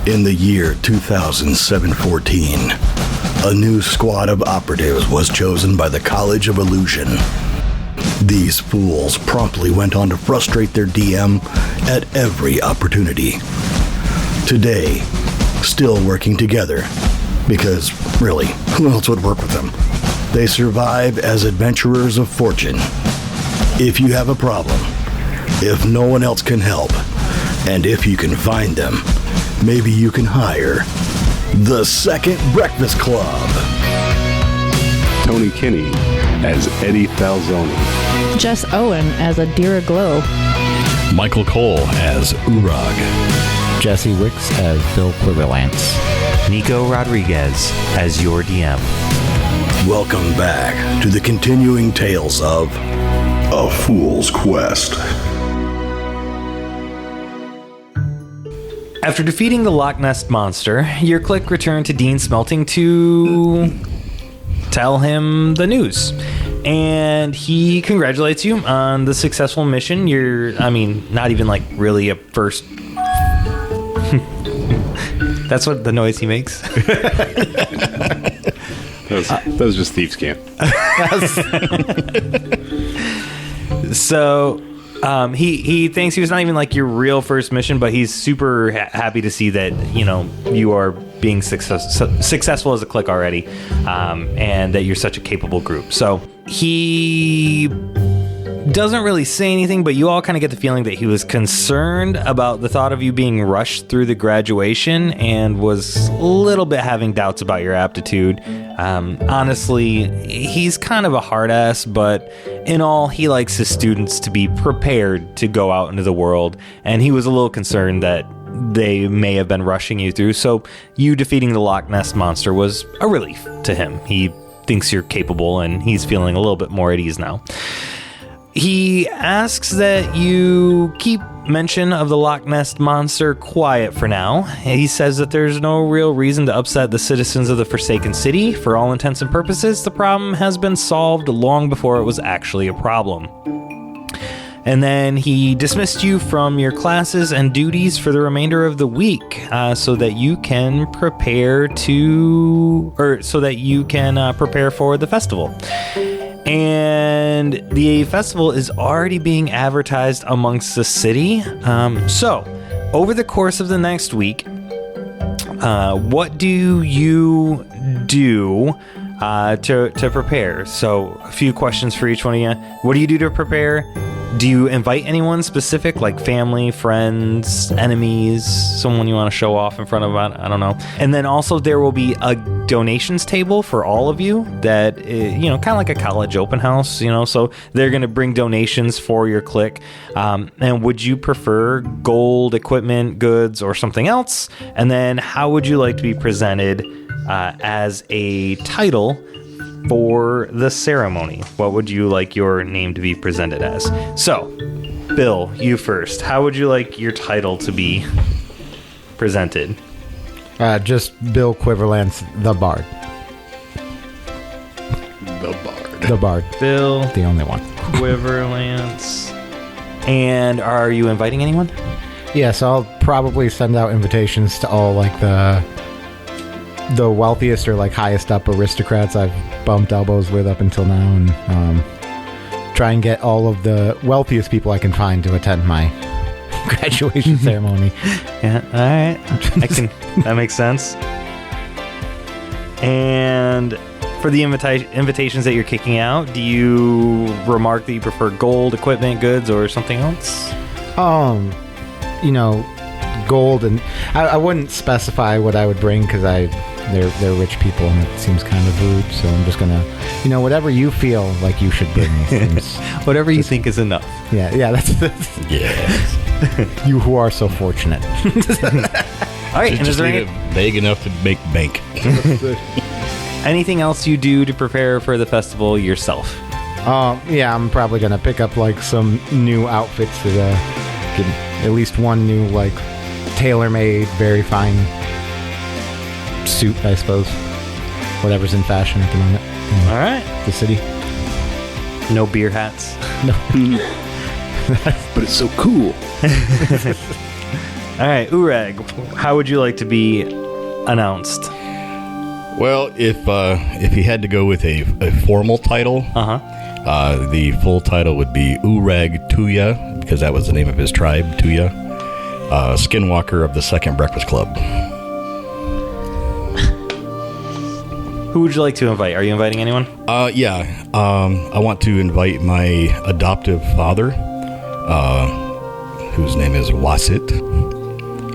In the year 2014, a new squad of operatives was chosen by the College of Illusion. These fools promptly went on to frustrate their DM at every opportunity. Today, still working together, because really, who else would work with them? They survive as adventurers of fortune. If you have a problem, if no one else can help, and if you can find them, maybe you can hire the Second Breakfast Club. Tony Kinney as Eddie Falzone. Jess Owen as Adira Glow. Michael Cole as Uorag. Jesse Wicks as Bill Quiverlance. Nico Rodriguez as your DM. Welcome back to the continuing tales of A Fool's Quest. After defeating the Loch Ness Monster, your clique returned to Dean Smelting to tell him the news. And he congratulates you on the successful mission. Not even like really a first... That's what the noise he makes. That was just thieves' camp. So he thinks he was not even like your real first mission, but he's super happy to see that you are being successful as a clique already, and that you're such a capable group. So he doesn't really say anything, but you all kind of get the feeling that he was concerned about the thought of you being rushed through the graduation and was a little bit having doubts about your aptitude. Honestly, he's kind of a hard ass, but in all, he likes his students to be prepared to go out into the world, and he was a little concerned that they may have been rushing you through. So you defeating the Loch Ness Monster was a relief to him. He thinks you're capable, and he's feeling a little bit more at ease now. He asks that you keep mention of the Loch Ness Monster quiet for now. He says that there's no real reason to upset the citizens of the Forsaken City. For all intents and purposes, the problem has been solved long before it was actually a problem. And then he dismissed you from your classes and duties for the remainder of the week, so that you can prepare for the festival. And the festival is already being advertised amongst the city. So, over the course of the next week, what do you do to prepare? So, a few questions for each one of you. What do you do to prepare? Do you invite anyone specific, like family, friends, enemies, someone you want to show off in front of? I don't know. And then also there will be a donations table for all of you that, kind of like a college open house, so they're going to bring donations for your clique. And would you prefer gold, equipment, goods, or something else? And then how would you like to be presented as a title for the ceremony? What would you like your name to be presented as? So, Bill, you first. How would you like your title to be presented? Just Bill Quiverlance, the Bard. The Bard. Bill. The only one. Quiverlance. And are you inviting anyone? Yes, I'll probably send out invitations to all like the wealthiest or like highest up aristocrats I've bumped elbows with up until now, and try and get all of the wealthiest people I can find to attend my graduation ceremony. Yeah, all right. That makes sense. And for the invitations that you're kicking out, do you remark that you prefer gold, equipment, goods, or something else? Gold, and I wouldn't specify what I would bring because they're rich people and it seems kind of rude, so I'm just gonna whatever you feel like you should bring. Whatever you think is enough. Yeah, that's Yes. You who are so fortunate. All right, and is there it vague enough to make bank. anything else you do to prepare for the festival yourself? Yeah, I'm probably gonna pick up like some new outfits that get at least one new like tailor-made, very fine suit, I suppose. Whatever's in fashion at the moment. All right. The city. No beer hats. No. But it's so cool. All right, Uorag, how would you like to be announced? Well, if he had to go with a formal title, the full title would be Uorag Tuya, because that was the name of his tribe, Tuya, Skinwalker of the Second Breakfast Club. Who would you like to invite? Are you inviting anyone? Yeah. I want to invite my adoptive father, whose name is Wasit,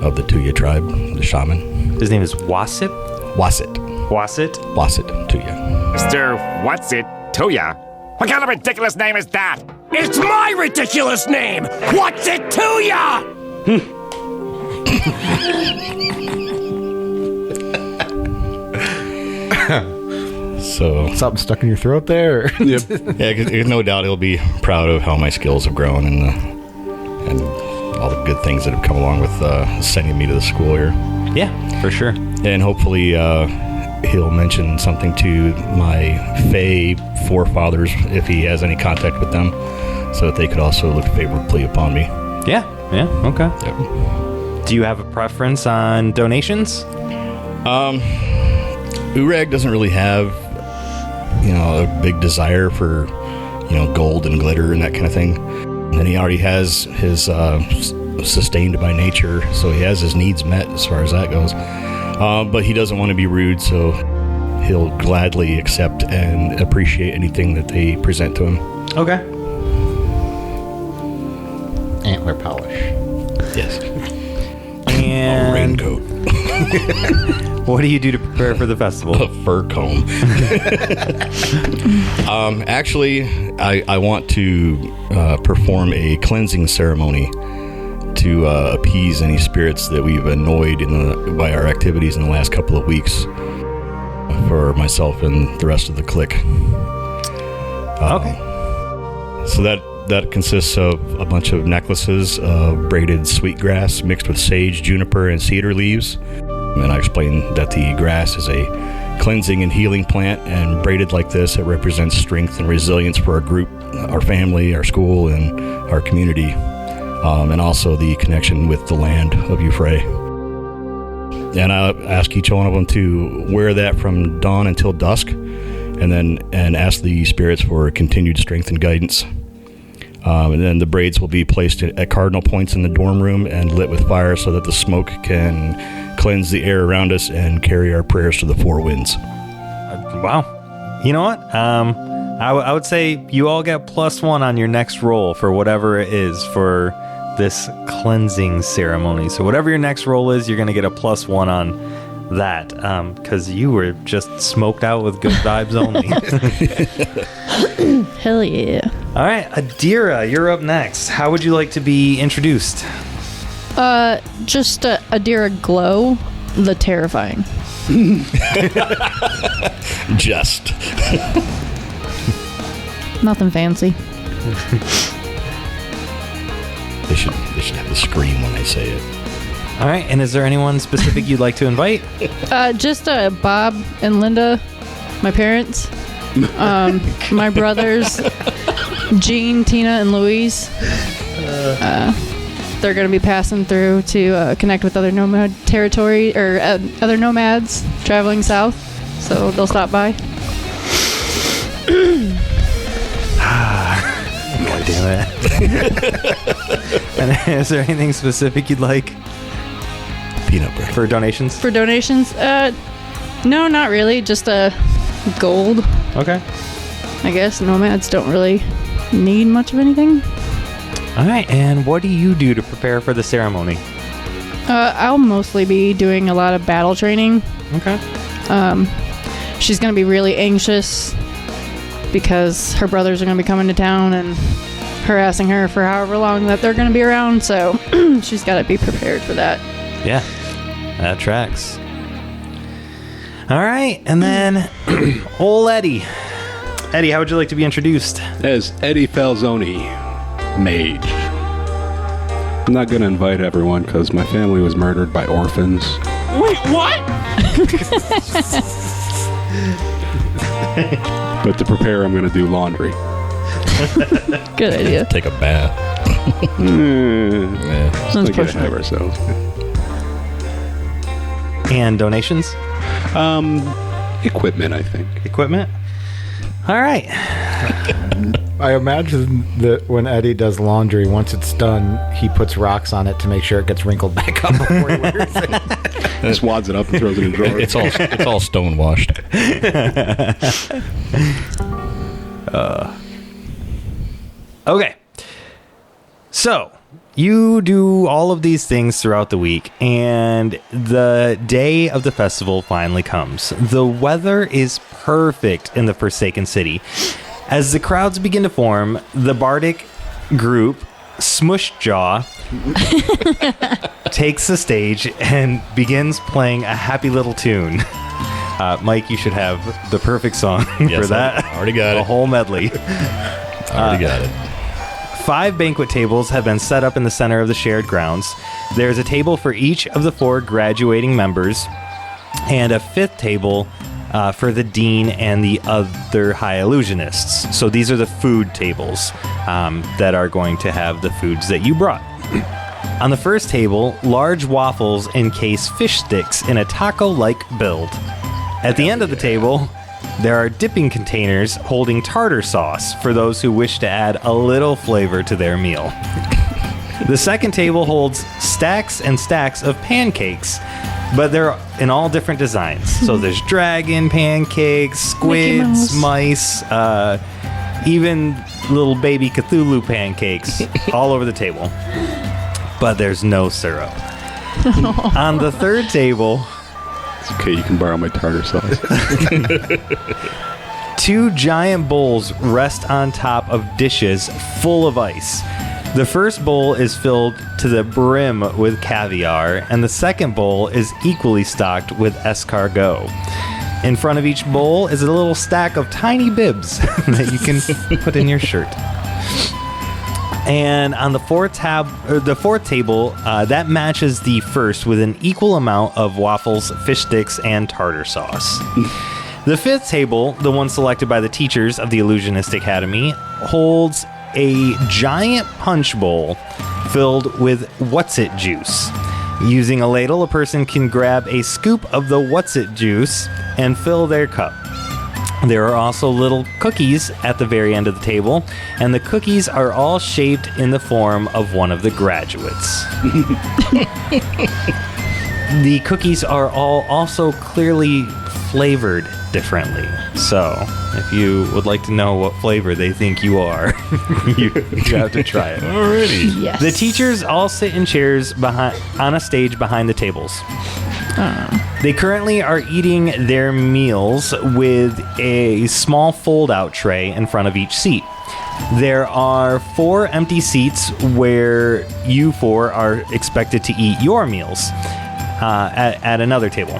of the Tuya tribe, the shaman. His name is Wasit? Wasit. Wasit? Wasit Tuya. Mr. What's it? Toya? What kind of ridiculous name is that? It's my ridiculous name! What's it to ya? So Something stuck in your throat there? Yep. Yeah, cause no doubt he'll be proud of how my skills have grown and all the good things that have come along with sending me to the school here. Yeah, for sure. And hopefully he'll mention something to my Fae forefathers if he has any contact with them, so that they could also look favorably upon me. Yeah, okay. Yep. Do you have a preference on donations? Uorag doesn't really have, a big desire for, gold and glitter and that kind of thing. And he already has his sustained by nature, so he has his needs met as far as that goes. But he doesn't want to be rude, so he'll gladly accept and appreciate anything that they present to him. Okay. Antler polish. Yes. And A raincoat. what do you do to prepare for the festival? A fur comb. Actually, I want to perform a cleansing ceremony to appease any spirits that we've annoyed by our activities in the last couple of weeks for myself and the rest of the clique. Okay. So that consists of a bunch of necklaces of braided sweetgrass mixed with sage, juniper, and cedar leaves. And I explained that the grass is a cleansing and healing plant, and braided like this, it represents strength and resilience for our group, our family, our school, and our community. And also the connection with the land of Euphrates. And I ask each one of them to wear that from dawn until dusk, and ask the spirits for continued strength and guidance. And then the braids will be placed at cardinal points in the dorm room and lit with fire so that the smoke can cleanse the air around us and carry our prayers to the four winds. Wow. You know what? I would say you all get +1 on your next roll for whatever it is for this cleansing ceremony. So whatever your next roll is, you're going to get a +1 on that, because you were just smoked out with good vibes only. Hell yeah. All right, Adira, you're up next. How would you like to be introduced? Just Adira Glow, the Terrifying. Just. Nothing fancy. They should have to scream when they say it. All right, and is there anyone specific you'd like to invite? Just Bob and Linda, my parents. My brothers, Jean, Tina, and Louise. They're going to be passing through to connect with other nomad territory or other nomads traveling south, so they'll stop by. God damn it. And is there anything specific you'd like Peanut butter. for donations? For donations, no, not really. Just gold. Okay. I guess nomads don't really need much of anything. All right, and what do you do to prepare for the ceremony? I'll mostly be doing a lot of battle training. Okay. She's going to be really anxious because her brothers are going to be coming to town and harassing her for however long that they're going to be around, so she's got to be prepared for that. Yeah, that tracks. All right, and then old Eddie. Eddie, how would you like to be introduced? As Eddie Falzone, mage. I'm not going to invite everyone because my family was murdered by orphans. Wait, what? But to prepare, I'm going to do laundry. Good idea. Take a bath. Let's Sounds not get ahead of ourselves. And donations? Equipment, I think. Equipment? All right. I imagine that when Eddie does laundry, once it's done, he puts rocks on it to make sure it gets wrinkled back up before he wears it. Just wads it up and throws it in the drawer. It's all stone washed. Okay. So, you do all of these things throughout the week, and the day of the festival finally comes. The weather is perfect in the Forsaken City. As the crowds begin to form, the bardic group, Smush Jaw, takes the stage and begins playing a happy little tune. Mike, you should have the perfect song for that. I already got it. A whole medley. Already got it. 5 banquet tables have been set up in the center of the shared grounds. There's a table for each of the 4 graduating members, and a 5th table for the dean and the other high illusionists. So these are the food tables that are going to have the foods that you brought. On the first table, large waffles encase fish sticks in a taco-like build. At the end of the table, there are dipping containers holding tartar sauce for those who wish to add a little flavor to their meal. The second table holds stacks and stacks of pancakes, but they're in all different designs. So there's dragon pancakes, squids, mice, even little baby Cthulhu pancakes all over the table. But there's no syrup. On the third table... It's okay, you can borrow my tartar sauce. 2 giant bowls rest on top of dishes full of ice. The first bowl is filled to the brim with caviar, and the second bowl is equally stocked with escargot. In front of each bowl is a little stack of tiny bibs that you can put in your shirt. And on the fourth table, that matches the first with an equal amount of waffles, fish sticks, and tartar sauce. The 5th table, the one selected by the teachers of the Illusionist Academy, holds a giant punch bowl filled with What's-It juice. Using a ladle, a person can grab a scoop of the What's-It juice and fill their cup. There are also little cookies at the very end of the table, and the cookies are all shaped in the form of one of the graduates. The cookies are all also clearly flavored differently. So, if you would like to know what flavor they think you are, you have to try it. Alrighty. Yes. The teachers all sit in chairs on a stage behind the tables. They currently are eating their meals with a small fold-out tray in front of each seat. There are 4 empty seats where you 4 are expected to eat your meals at another table.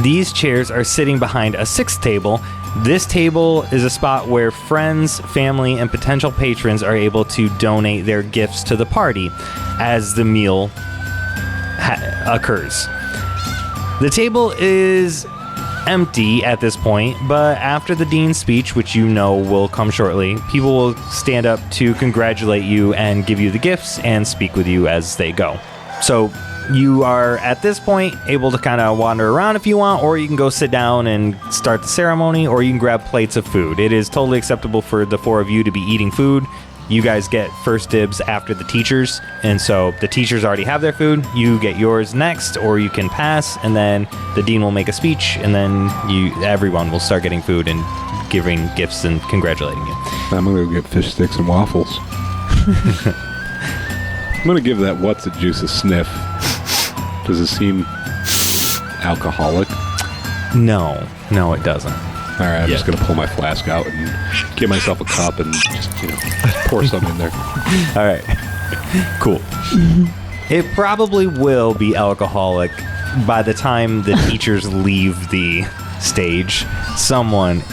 These chairs are sitting behind a 6th table. This table is a spot where friends, family, and potential patrons are able to donate their gifts to the party as the meal occurs. The table is empty at this point, but after the dean's speech, which you know will come shortly, people will stand up to congratulate you and give you the gifts and speak with you as they go. So you are, at this point, able to kind of wander around if you want, or you can go sit down and start the ceremony, or you can grab plates of food. It is totally acceptable for the 4 of you to be eating food. You guys get first dibs after the teachers, and so the teachers already have their food. You get yours next, or you can pass, and then the dean will make a speech, and then everyone will start getting food and giving gifts and congratulating you. I'm going to go get fish sticks and waffles. I'm going to give that What's-It juice a sniff. Does it seem alcoholic? No, it doesn't. All right, I'm just going to pull my flask out and get myself a cup and just, pour some in there. All right. Cool. It probably will be alcoholic by the time the teachers leave the stage. Someone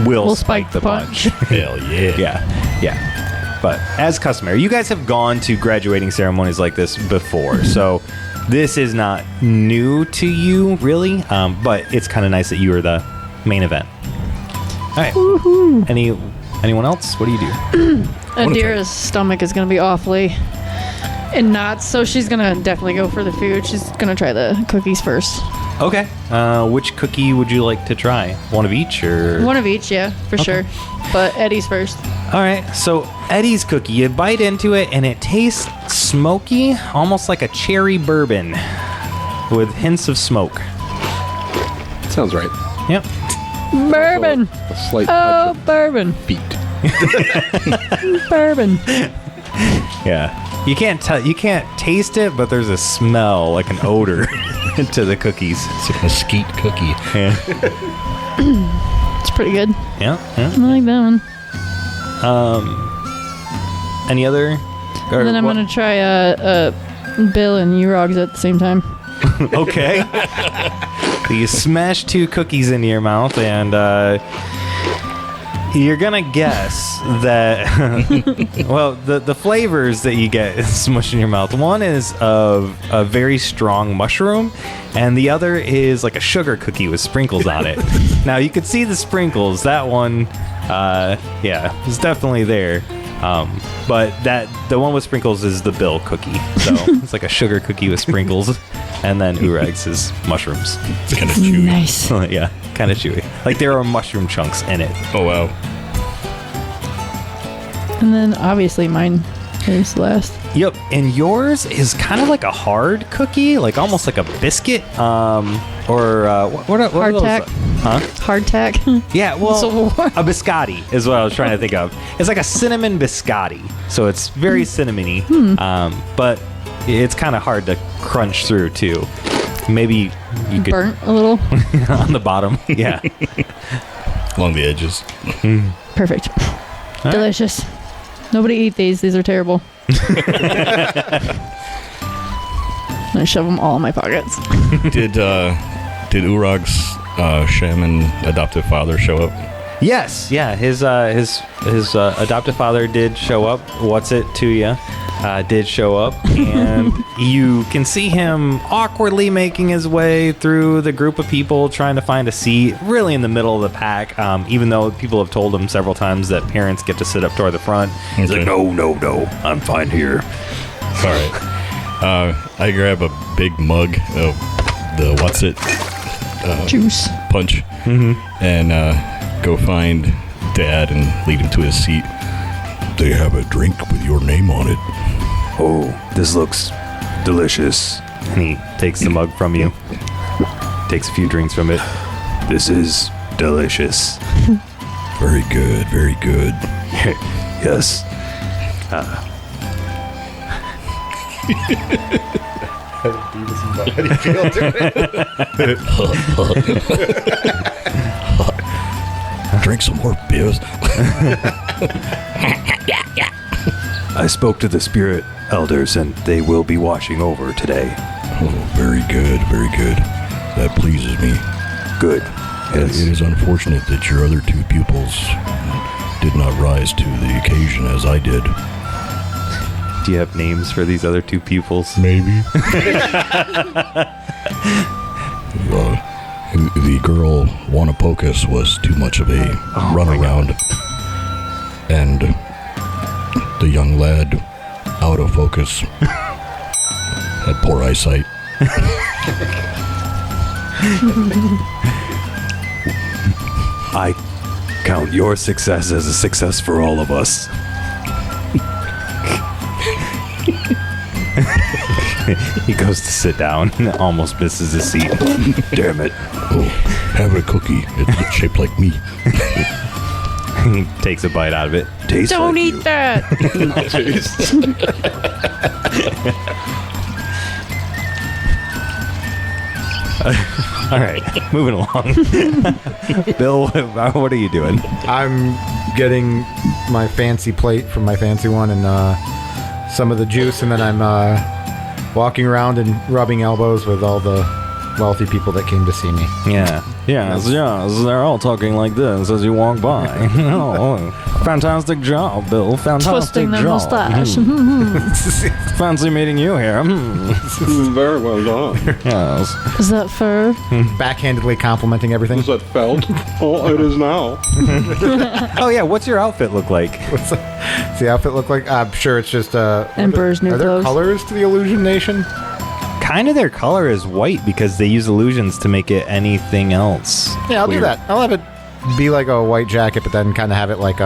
will spike the punch. Hell yeah. Yeah. But as customary, you guys have gone to graduating ceremonies like this before, so this is not new to you, really, but it's kind of nice that you are the main event. All right. Woohoo. Anyone else? What do you do? Adira's stomach is going to be awfully And not, so she's gonna definitely go for the food. She's gonna try the cookies first. Okay. Which cookie would you like to try? One of each, or? One of each, yeah, for sure. But Eddie's first. All right. So Eddie's cookie, you bite into it, and it tastes smoky, almost like a cherry bourbon, with hints of smoke. Sounds right. Yep. Bourbon. A slight Oh, bourbon. beat. Bourbon. Yeah. You can't taste it, but there's a smell, like an odor, to the cookies. It's a mesquite cookie. Yeah. It's pretty good. Yeah. I like that one. Any other? And then I'm gonna try Bill and Uorag's at the same time. Okay. So you smash 2 cookies into your mouth, and you're gonna guess that well, the flavors that you get smushed in your mouth, one is of a very strong mushroom, and the other is like a sugar cookie with sprinkles on it. Now you could see the sprinkles. That one is definitely there. But the one with sprinkles is the Bill cookie. So it's like a sugar cookie with sprinkles, and then Uorag's is mushrooms. It's kind of chewy. Nice. Yeah, kind of chewy. Like there are mushroom chunks in it. Oh, wow. And then obviously mine is last. Yep, and yours is kind of like a hard cookie, like almost like a biscuit, or what are Hardtack. those? Huh? Hardtack. Yeah, well, Civil War. a biscotti is what I was trying to think of. It's like a cinnamon biscotti, so it's very cinnamony, but it's kind of hard to crunch through too. Maybe you could Burnt a little. on the bottom. Yeah. Along the edges. Perfect. Delicious. Nobody eat these. These are terrible. I shove them all in my pockets. Did Uorag's shaman adoptive father show up? Yes, yeah. His adoptive father did show up. What's it to you? Did show up, and you can see him awkwardly making his way through the group of people trying to find a seat, really in the middle of the pack. Even though people have told him several times that parents get to sit up toward the front, he's like, no, I'm fine here. All right. I grab a big mug of the Juice. punch and go find Dad and lead him to his seat. They have a drink with your name on it. Oh, this looks delicious. And he takes the mug from you, takes a few drinks from it. This is delicious. Very good, very good. Yes. Drink some more beers. I spoke to the spirit elders, and they will be watching over today. Oh, very good, very good. That pleases me. Good. Yes. It is unfortunate that your other 2 pupils did not rise to the occasion as I did. Do you have names for these other 2 pupils? Maybe. The girl, Wanapocus, was too much of a runaround. And the young lad, out of focus, had poor eyesight. I count your success as a success for all of us. He goes to sit down and almost misses his seat. Damn it. Oh, have a cookie. It's shaped like me. He takes a bite out of it. Tastes Don't like eat you. that. All right, moving along. Bill, what are you doing? I'm getting my fancy plate from my fancy one and some of the juice, and then I'm walking around and rubbing elbows with all the wealthy people that came to see me. Yeah. Yes. They're all talking like this as you walk by. Oh, fantastic job, Bill. Fantastic Twisting their job. mustache. Fancy meeting you here. Very well done. Yes. Is that fur? Backhandedly complimenting everything. Is that felt? Oh, it is now. Oh, yeah. What's your outfit look like? What's the outfit look like? I'm sure it's just Emperor's new Are there clothes. colors to the Illusion Nation? Kind of their color is white because they use illusions to make it anything else. Yeah, I'll Weird. do that. I'll have it be like a white jacket, but then kind of have it like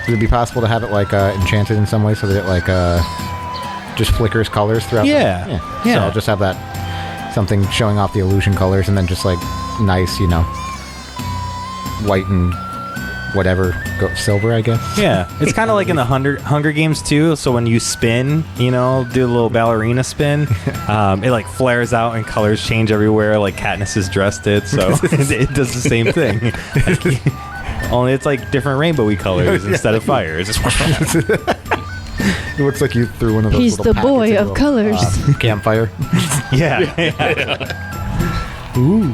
would it be possible to have it like enchanted in some way so that it like just flickers colors throughout? Yeah. So I'll just have that something showing off the illusion colors, and then just like nice, white and whatever, silver, I guess. Yeah, it's kind of like in the Hunger Games too. So when you spin, do a little ballerina spin, it like flares out and colors change everywhere, like Katniss's dress did. So it does the same thing. Only it's like different rainbowy colors instead of fire. It's just It looks like you threw one of those. He's little the boy packets of into colors. a campfire. yeah. Ooh.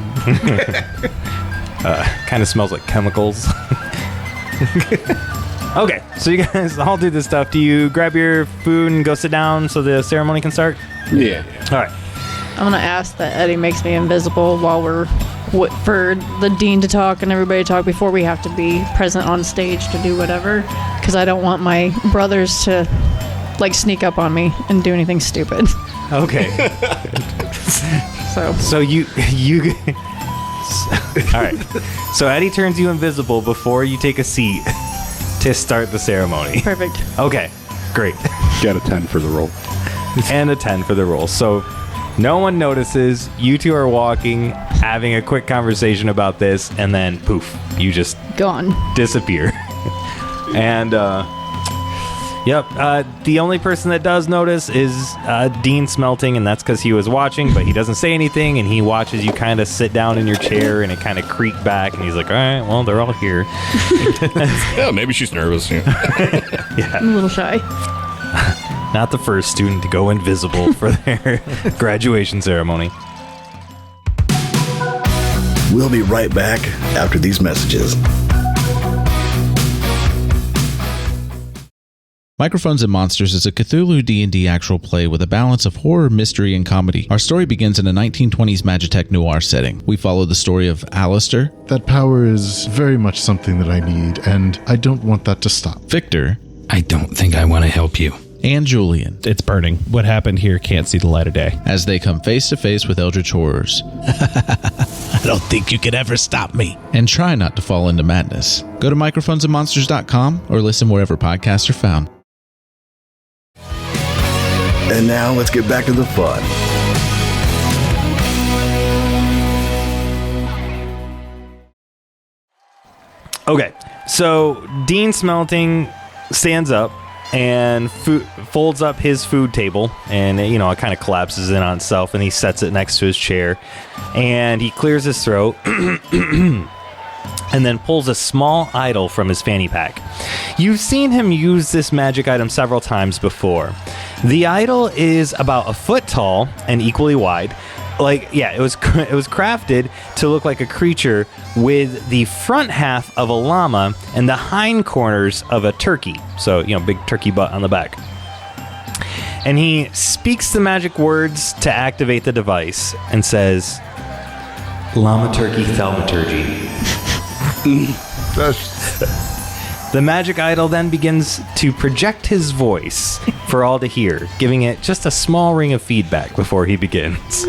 Kind of smells like chemicals. Okay, so you guys all do this stuff. Do you grab your food and go sit down so the ceremony can start? Yeah. All right. I'm gonna ask that Eddie makes me invisible while we're for the dean to talk and everybody to talk before we have to be present on stage to do whatever, because I don't want my brothers to like sneak up on me and do anything stupid. Okay. So you all right. So Eddie turns you invisible before you take a seat to start the ceremony. Perfect. Okay, great. Get a 10 for the roll. And a 10 for the roll. So no one notices. You two are walking, having a quick conversation about this, and then poof, you just Gone. disappear. And the only person that does notice is Dean Smelting, and that's because he was watching, but he doesn't say anything, and he watches you kind of sit down in your chair, and it kind of creak back, and he's like, all right, well, they're all here. Yeah, maybe she's nervous. Yeah. I'm a little shy. Not the first student to go invisible for their graduation ceremony. We'll be right back after these messages. Microphones and Monsters is a Cthulhu D&D actual play with a balance of horror, mystery, and comedy. Our story begins in a 1920s Magitech noir setting. We follow the story of Alistair. That power is very much something that I need, and I don't want that to stop. Victor. I don't think I want to help you. And Julian. It's burning. What happened here can't see the light of day. As they come face to face with eldritch horrors. I don't think you could ever stop me. And try not to fall into madness. Go to microphonesandmonsters.com or listen wherever podcasts are found. And now let's get back to the fun. Okay, so Dean Smelting stands up and folds up his food table, and it kind of collapses in on itself, and he sets it next to his chair, and he clears his throat and then pulls a small idol from his fanny pack. You've seen him use this magic item several times before. The idol is about a foot tall and equally wide. It was crafted to look like a creature with the front half of a llama and the hind corners of a turkey. So, big turkey butt on the back. And he speaks the magic words to activate the device and says, Llama Turkey Thaumaturgy. The magic idol then begins to project his voice for all to hear, giving it just a small ring of feedback before he begins.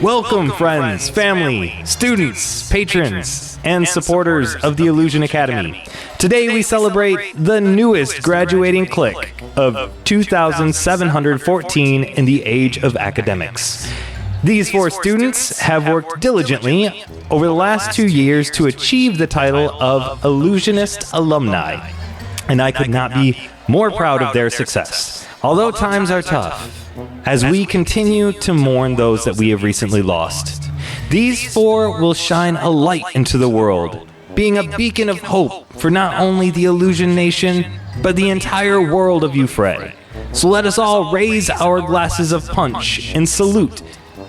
Welcome, friends, family, students, patrons, and supporters of the Illusion Academy. Today we celebrate the newest graduating clique of 2,714 in the age of academics. These 4 students have worked diligently over the last 2 years to achieve the title of Illusionist Alumni, and I could not be more proud of their success. Although times are tough, as we continue to mourn those that we have recently lost, these 4 will shine a light into the world, being a beacon of hope for not only the Illusion Nation, but the entire world of Uorag. So let us all raise our glasses of punch in salute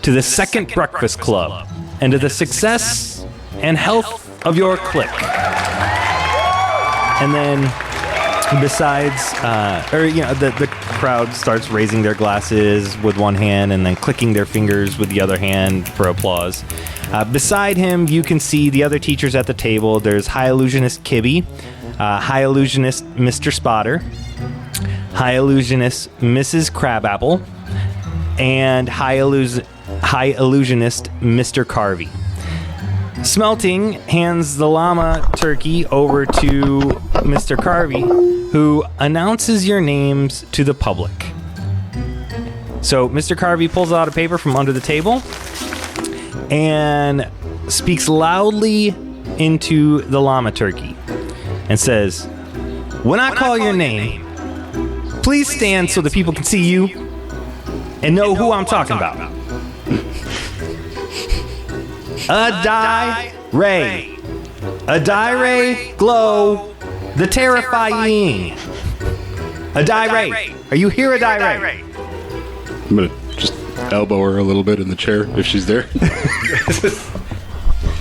to the Second Breakfast Club and to the success and health of your clique. And then, besides, the crowd starts raising their glasses with one hand and then clicking their fingers with the other hand for applause. Beside him, you can see the other teachers at the table. There's High Illusionist Kibby, High Illusionist Mr. Spotter, High Illusionist Mrs. Crabapple, and High Illusionist Mr. Carvey. Smelting hands the llama turkey over to Mr. Carvey, who announces your names to the public. So Mr. Carvey pulls out a paper from under the table and speaks loudly into the llama turkey and says, "When I call your name, please stand so the people can see you and know who I'm talking about. Adira Glow, the terrifying. Adira, are you here, Adira?" I'm gonna just elbow her a little bit in the chair if she's there.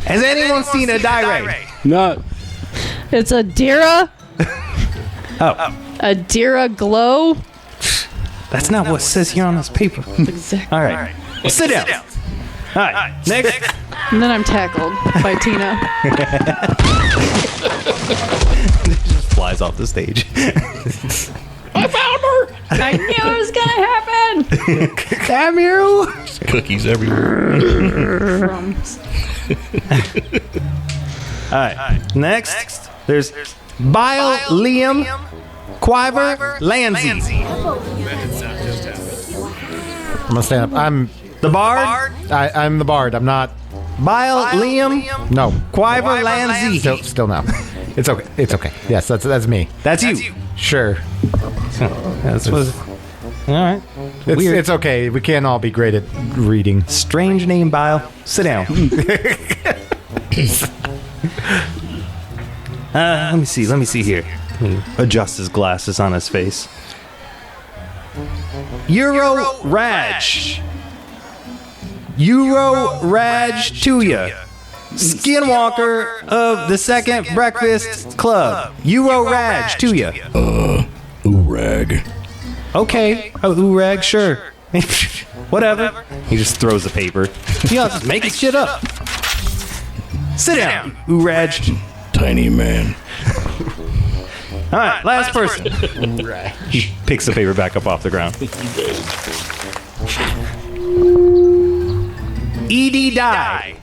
Has anyone seen Adira? Not. It's Adira. Oh. Adira Glow. That's not what it says here on this paper. Exactly. All right. Well, sit down. All right. Next. And then I'm tackled by Tina. Just flies off the stage. I found her! I knew it was gonna happen. Damn you! Cookies everywhere. Crumbs. All right. Next, there's Bile Liam Quiverlance. I'm gonna stand up. I'm The Bard. I'm the bard. I'm not. Bile Liam No. Quiverlance. Still no. It's okay. It's okay. Yes, that's me. That's you. Sure. That's what. All right. Weird. It's okay. We can't all be great at reading. Strange name, Bile. Sit down. Let me see here. Adjust his glasses on his face. Uorag Tuya, Skinwalker of the Second Breakfast Club. Uorag Tuya. Uorag. Okay, Uorag, sure. Whatever. He just throws the paper. Y'all just making shit up. Sit down, Uorag. Tiny man. All right, last person. He picks the paper back up off the ground. Edie Die.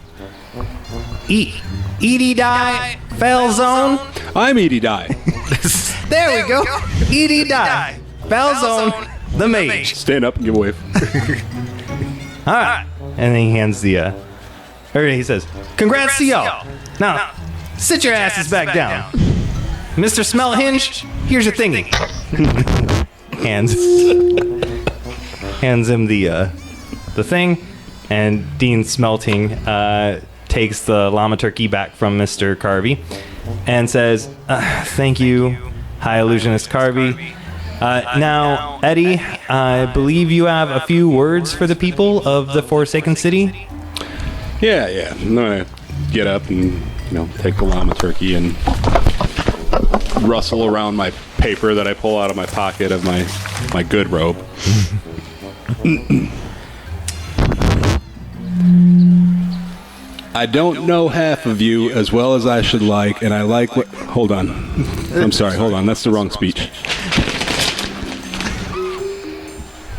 Edie Die Falzone. I'm Edie Die. There we go. Edie Die Falzone the Mage. Stand up and give a wave. All right. And then he hands the, or he says, "Congrats to y'all. Now, sit your asses back down. Mr. Smell Hinge, here's your thingy." hands him the thing, and Dean Smelting takes the llama turkey back from Mr. Carvey and says, "Thank you, High Illusionist Carvey. Now, Eddie, I believe you have a few words for the people of the Forsaken City." Yeah. I'm gonna get up and take the llama turkey and rustle around my paper that I pull out of my pocket of my good robe. I don't know half of you as well as I should like, and I like what... Hold on. I'm sorry, hold on. That's the wrong speech.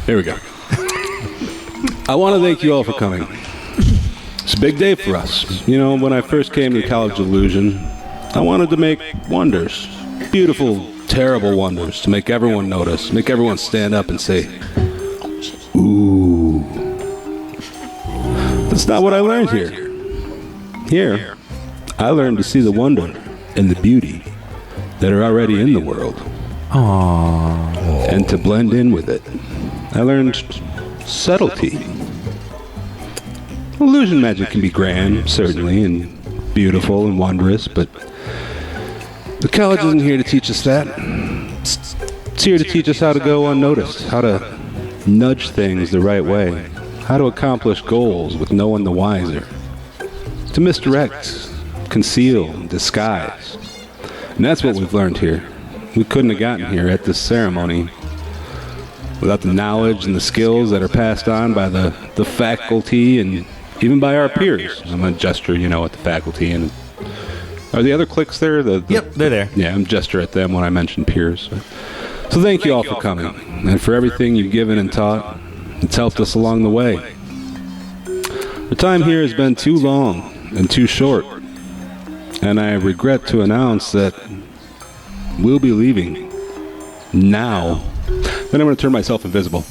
There we go. I want to thank you all for coming. It's a big day for us. When I first came to College of Illusion, I wanted to make wonders. Beautiful, terrible wonders to make everyone notice, make everyone stand up and say, "Ooh." That's not what I learned here. Here, I learned to see the wonder and the beauty that are already in the world. Aww. And to blend in with it. I learned subtlety. Illusion magic can be grand, certainly, and beautiful and wondrous, but the college isn't here to teach us that. It's It's here to teach us how to go unnoticed, how to nudge things the right way, how to accomplish goals with no one the wiser, to misdirect, conceal, disguise. And that's what we've learned here. We couldn't have gotten here at this ceremony without the knowledge and the skills that are passed on by the faculty and even by our peers. I'm going to gesture, at the faculty. And are the other cliques there? Yep, they're there. Yeah, I'm gesture at them when I mention peers. So thank you all for coming and for everything you've given and taught. It's helped us along the way. The time here has been too long and too short, and I regret to announce that we'll be leaving now. Then I'm going to turn myself invisible.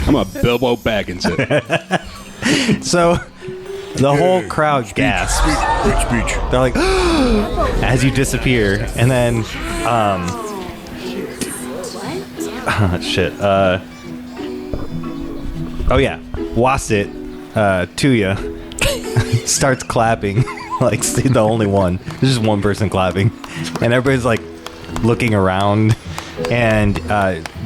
I'm a Bilbo Baggins it. So the whole crowd gasps. They're like, as you disappear, and then, shit. Wassit, Tuya, starts clapping, like the only one. There's just one person clapping, and everybody's like looking around, and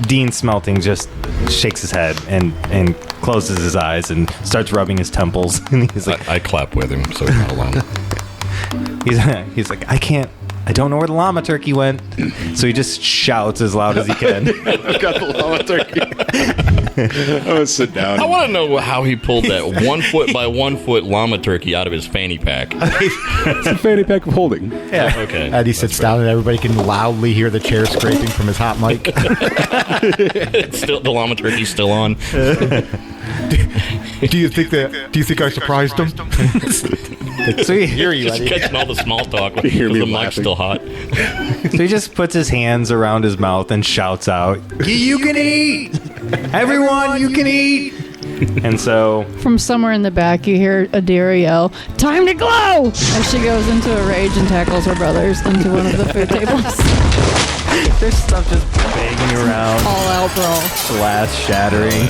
Dean Smelting just shakes his head and closes his eyes and starts rubbing his temples. And he's like, I clap with him, so he's not alone. he's like, I don't know where the llama turkey went. So he just shouts as loud as he can. I've got the llama turkey. I'm going to sit down. I want to know how he pulled that 1 foot by 1 foot llama turkey out of his fanny pack. It's a fanny pack of holding. Yeah. Okay. Eddie sits down and everybody can loudly hear the chair scraping from his hot mic. It's still, the llama turkey's still on. Do you think I surprised him? So he, Hear you, Just Eddie. catching all the small talk because hear me the mic's laughing. still hot. so he just puts his hands around his mouth and shouts out, "You can eat! Everyone, you can eat!" And so From somewhere in the back, you hear Adira yell, "Time to glow!" as she goes into a rage and tackles her brothers into one of the food tables. there's stuff just banging around, All out brawl. glass shattering.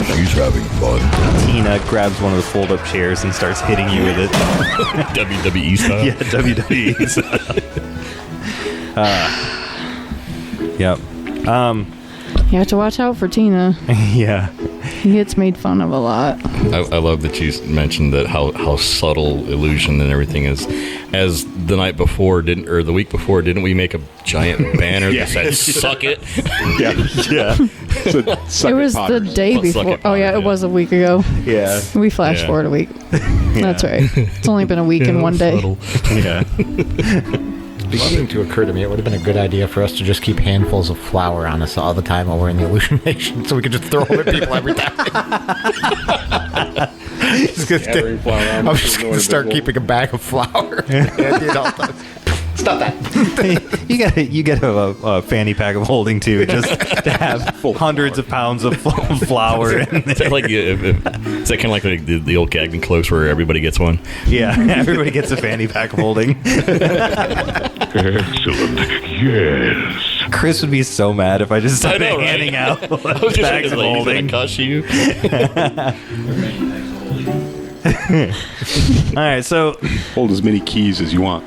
She's having fun. Tina grabs one of the fold-up chairs and starts hitting you with it. WWE style. Yeah, WWE style. Yep. You have to watch out for Tina. Yeah. He gets made fun of a lot. I love that you mentioned that how subtle illusion and everything is. As the night before, the week before, didn't we make a giant banner that said "Suck it"? Yeah. It was the day Well, suck before. it, Oh, yeah, Potter, it was a week ago. Yeah. We flash Yeah. forward a week. That's right. It's only been a week and 1 day. Yeah. It's beginning to occur to me it would have been a good idea for us to just keep handfuls of flour on us all the time while we're in the illumination, so we could just throw them at people every time. I'm just going to start keeping a bag of flour. Stop that. You get a fanny pack of holding too, just to have hundreds of pounds of flour in Is that like is that kind of like the old Gagnon close where everybody gets one? Yeah, everybody gets a fanny pack of holding. Excellent. Yes. Chris would be so mad if I just started handing out I was just bags of holding. cuss you. All right, so Hold as many keys as you want.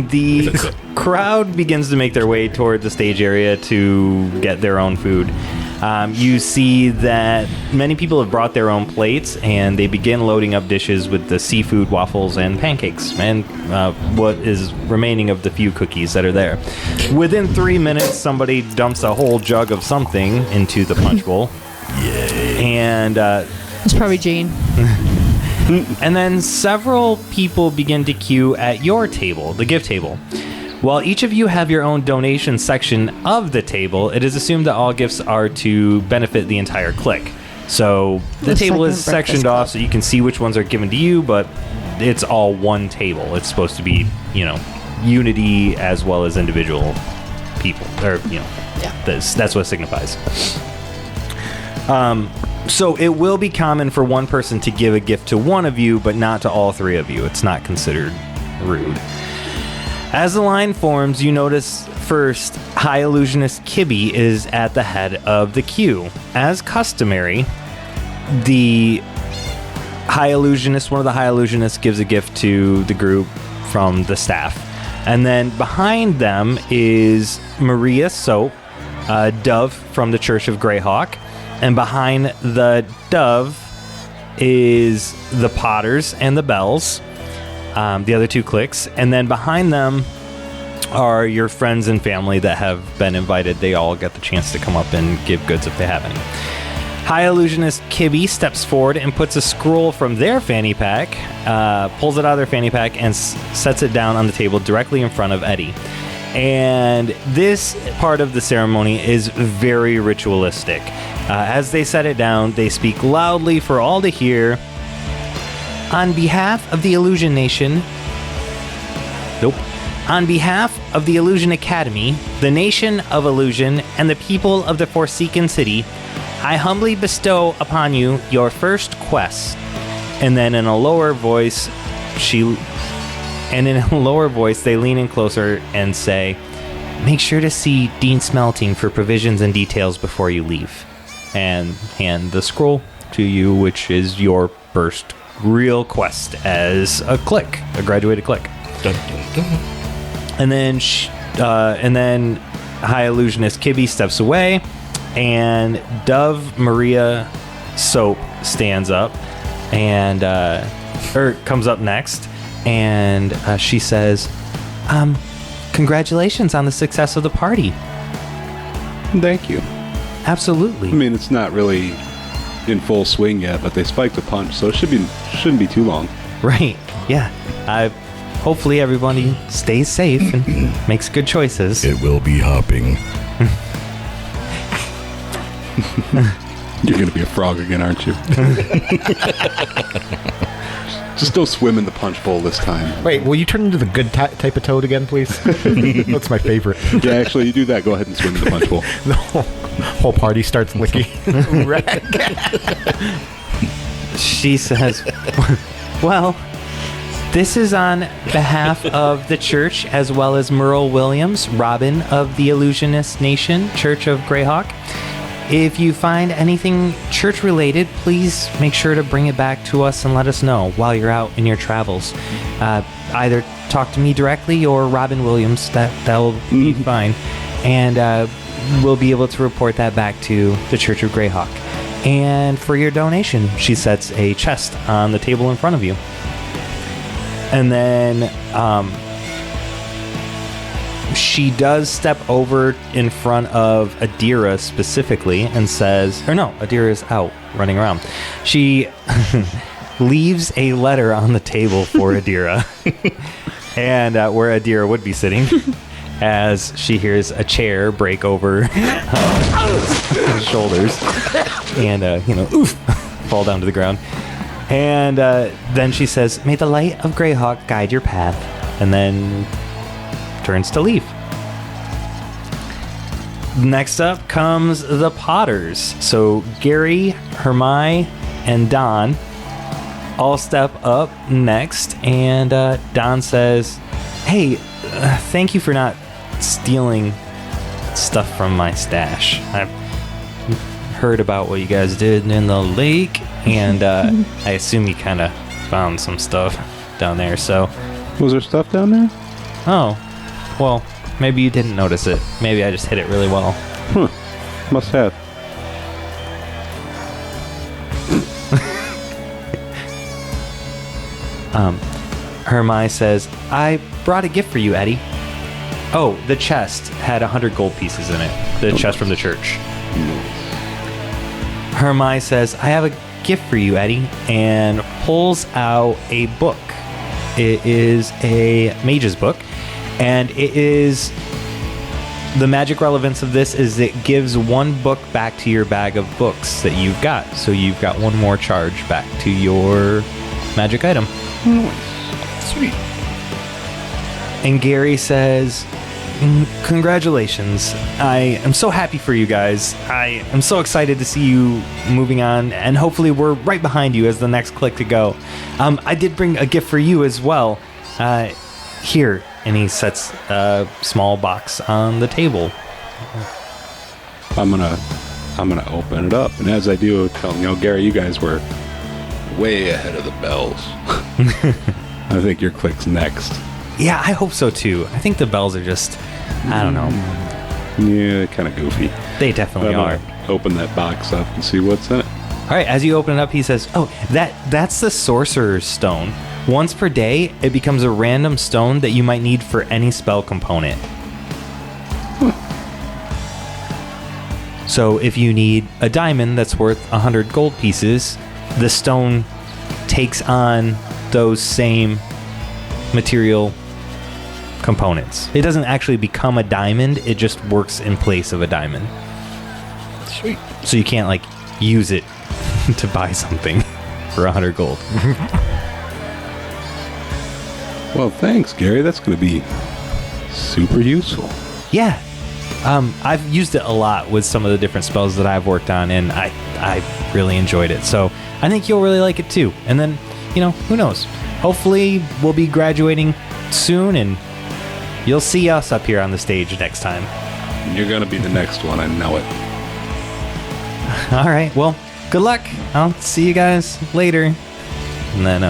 the crowd begins to make their way toward the stage area to get their own food. You see that many people have brought their own plates, and they begin loading up dishes with the seafood, waffles, and pancakes, and what is remaining of the few cookies that are there. Within 3 minutes, somebody dumps a whole jug of something into the punch bowl. Yay. And It's probably Jean. and then several people begin to queue at your table, the gift table. While each of you have your own donation section of the table, it is assumed that all gifts are to benefit the entire clique. So the table is second sectioned breakfast off so you can see which ones are given to you, but it's all one table. It's supposed to be, unity as well as individual people. Or, that's what it signifies. So it will be common for one person to give a gift to one of you, but not to all three of you. It's not considered rude. As the line forms, you notice first High Illusionist Kibby is at the head of the queue. As customary, one of the High Illusionists gives a gift to the group from the staff. And then behind them is Maria Soap, Dove from the Church of Greyhawk. And behind the Dove is the Potters and the Bells, the other two cliques. And then behind them are your friends and family that have been invited. They all get the chance to come up and give goods if they have any. High Illusionist Kibby steps forward and puts a scroll from their fanny pack, pulls it out of their fanny pack, and sets it down on the table directly in front of Eddie. And this part of the ceremony is very ritualistic. As they set it down, they speak loudly for all to hear. On behalf of the Illusion Nation... Nope. On behalf of the Illusion Academy, the Nation of Illusion, and the people of the Forsaken City, I humbly bestow upon you your first quest. And then in a lower voice, they lean in closer and say, make sure to see Dean Smelting for provisions and details before you leave. And hand the scroll to you, which is your first real quest as a clique, a graduated clique. Dun, dun, dun. And then High Illusionist Kibby steps away, and Dove Maria Soap stands up and comes up next, and she says, congratulations on the success of the party. Thank you. Absolutely. I mean, it's not really in full swing yet, but they spiked a punch, so it shouldn't be too long. Right. Yeah. Hopefully everybody stays safe and makes good choices. It will be hopping. You're going to be a frog again, aren't you? Just don't swim in the punch bowl this time. Wait, will you turn into the good type of toad again, please? That's my favorite. Yeah, actually, you do that. Go ahead and swim in the punch bowl. The whole party starts licking. She says, well, this is on behalf of the church, as well as Merle Williams, Robin of the Illusionist Nation, Church of Greyhawk. If you find anything church-related, please make sure to bring it back to us and let us know while you're out in your travels. Either talk to me directly or Robin Williams. That'll be fine. And we'll be able to report that back to the Church of Greyhawk. And for your donation, she sets a chest on the table in front of you. And then she does step over in front of Adira specifically and says, Adira is out running around. She leaves a letter on the table for Adira, and where Adira would be sitting, as she hears a chair break over his shoulders and, fall down to the ground. And then she says, may the light of Greyhawk guide your path, and then turns to leave. Next up comes the Potters. So Gary, Hermione, and Don all step up next, and Don says, hey, thank you for not stealing stuff from my stash. I've heard about what you guys did in the lake, and I assume you kind of found some stuff down there, so... Was there stuff down there? Oh, well, maybe you didn't notice it. Maybe I just hit it really well. Must have. Hermione says, I brought a gift for you, Eddie. Oh, the chest had 100 gold pieces in it. The chest from the church. Hermione says, I have a gift for you, Eddie, and pulls out a book. It is a mage's book, and it is... The magic relevance of this is it gives one book back to your bag of books that you've got. So you've got one more charge back to your magic item. Sweet. And Gary says, congratulations. I am so happy for you guys. I am so excited to see you moving on, and hopefully we're right behind you as the next clique to go. I did bring a gift for you as well. Here. And he sets a small box on the table. I'm gonna open it up, and as I do, tell him, Gary, you guys were way ahead of the bells. I think your clique's next. Yeah, I hope so too. I think the bells are just, I don't know. Yeah, kind of goofy. They definitely are. Open that box up and see what's in it. All right, as you open it up, he says, "Oh, that's the Sorcerer's Stone. Once per day, it becomes a random stone that you might need for any spell component. So if you need a diamond that's worth 100 gold pieces, the stone takes on those same material components. It doesn't actually become a diamond, it just works in place of a diamond. Sweet. So you can't, like, use it to buy something for 100 gold. Well, thanks, Gary. That's going to be super useful. Yeah. I've used it a lot with some of the different spells that I've worked on, and I really enjoyed it. So I think you'll really like it too. And then, you know, who knows? Hopefully we'll be graduating soon, and you'll see us up here on the stage next time. You're going to be the next one. I know it. All right. Well, good luck. I'll see you guys later. And then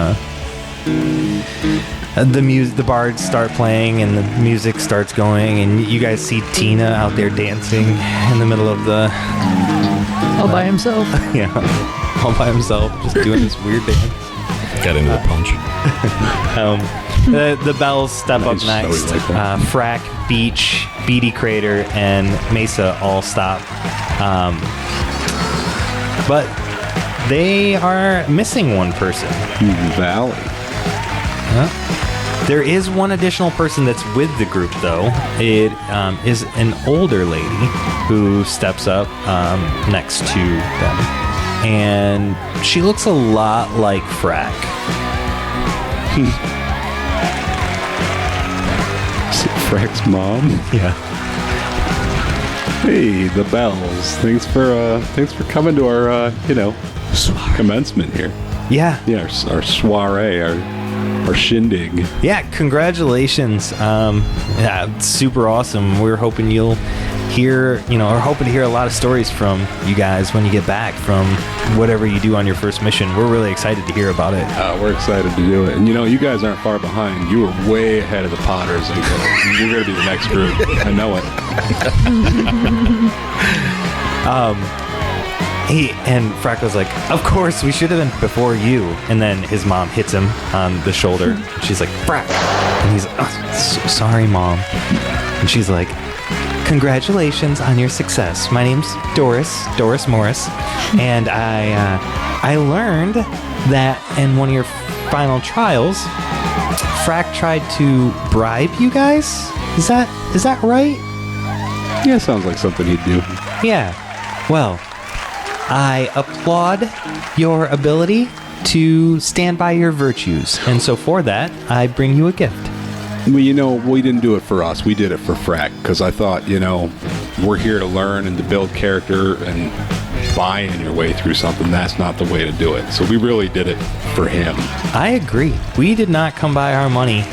the bards start playing and the music starts going, and you guys see Tina out there dancing in the middle of the... All by himself. Yeah, all by himself, just doing this weird dance. Got into the punch. The bells step up next. Frack, Beach, Beatty Crater, and Mesa all stop. But they are missing one person. Valley. There is one additional person that's with the group, though. It is an older lady who steps up next to them. And she looks a lot like Frack. Is it Frack's mom? Yeah. Hey, the bells. Thanks for coming to our commencement here. Yeah. Yeah, our soiree, our shindig. Yeah, congratulations. Yeah, it's super awesome. We're hoping you'll hear, or hoping to hear a lot of stories from you guys when you get back from whatever you do on your first mission. We're really excited to hear about it. We're excited to do it. And you guys aren't far behind. You were way ahead of the Potters. You're going to be the next group. I know it. And Frack was like, "Of course, we should have been before you." And then his mom hits him on the shoulder. She's like, "Frack." And he's like, "Oh, so sorry, Mom." And she's like, "Congratulations on your success. My name's Doris Morris. And I learned that in one of your final trials, Frack tried to bribe you guys. Is that right?" Yeah, sounds like something he'd do. Yeah. Well, I applaud your ability to stand by your virtues. And so for that, I bring you a gift. Well, we didn't do it for us. We did it for Frack, because I thought, we're here to learn and to build character, and buying your way through something, that's not the way to do it. So we really did it for him. I agree. We did not come by our money,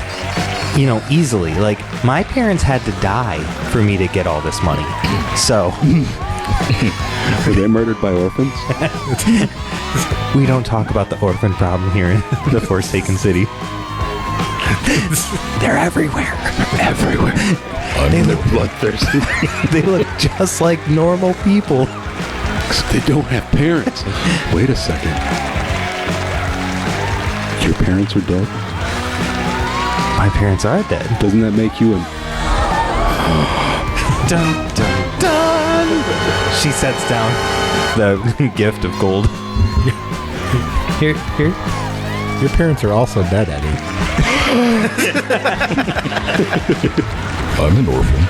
easily. Like, my parents had to die for me to get all this money. So... Were they murdered by orphans? We don't talk about the orphan problem here in the Forsaken City. They're everywhere. Everywhere. They look bloodthirsty. They look just like normal people. Except they don't have parents. Wait a second. Your parents are dead? My parents are dead. Doesn't that make you a... Dun, dun, dun. She sets down the gift of gold. Here. Your parents are also dead, Eddie. I'm an orphan.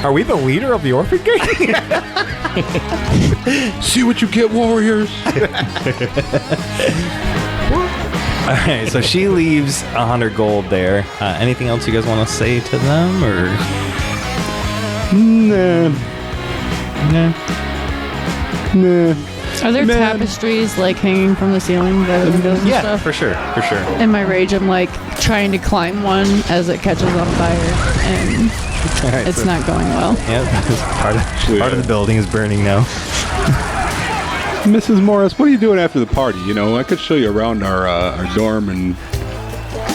Are we the leader of the orphan gang? See what you get, warriors. All right, so she leaves 100 gold there. Anything else you guys want to say to them, or? Nah. Are there tapestries hanging from the ceiling by the windows and stuff? for sure. In my rage, I'm trying to climb one as it catches on fire, and it's not going well. Yeah, part of the building is burning now. Mrs. Morris, what are you doing after the party? I could show you around our dorm and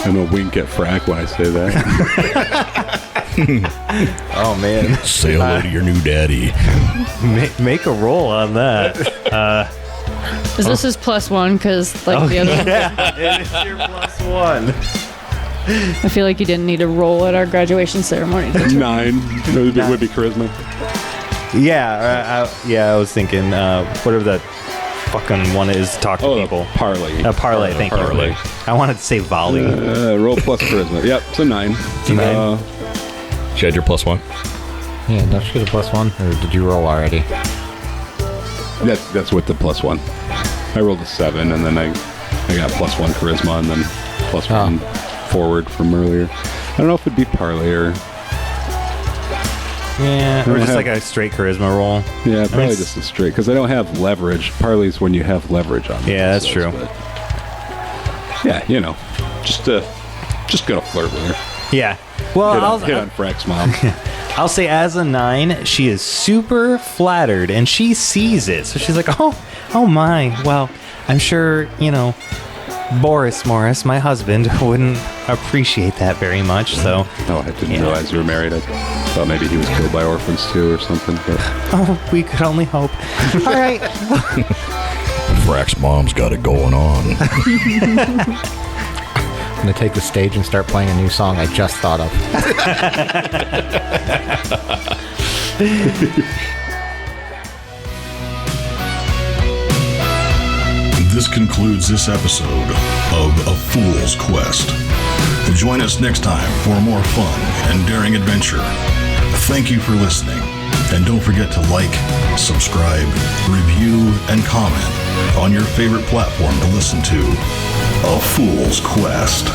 I'm a wink at Frack when I say that. Oh man, Say hello to your new daddy. make a roll on that. Is this his +1? Because like the other one, Yeah, it is your +1. I feel like you didn't need to roll at our graduation ceremony. 9. It would be charisma. Yeah, I was thinking whatever that fucking one is to talk to people. Parlay. Parlay, thank parlay. you. I wanted to say volley. Roll plus charisma. Yep, it's a 9. It's a 9. She had your +1. Yeah, don't you get a +1? Or did you roll already? That's with the +1. I rolled a 7, and then I got +1 charisma, and then +1 forward from earlier. I don't know if it'd be parlay or... Yeah, or just like a straight charisma roll. Yeah, probably just a straight, because I don't have leverage. Parlay's when you have leverage on. Yeah, that's true. But yeah, you know, just gonna flirt with her. Yeah. Well, hit on Frack's mom. I'll say as a 9, she is super flattered, and she sees it. So she's like, oh my. Well, I'm sure, Boris Morris, my husband, wouldn't appreciate that very much. So. Oh, I didn't realize you were married. I thought maybe he was killed by orphans too or something. But. Oh, we could only hope. All right. Frack's mom's got it going on. I'm going to take the stage and start playing a new song I just thought of. This concludes this episode of A Fool's Quest. Join us next time for more fun and daring adventure. Thank you for listening, and don't forget to like, subscribe, review, and comment on your favorite platform to listen to A Fool's Quest.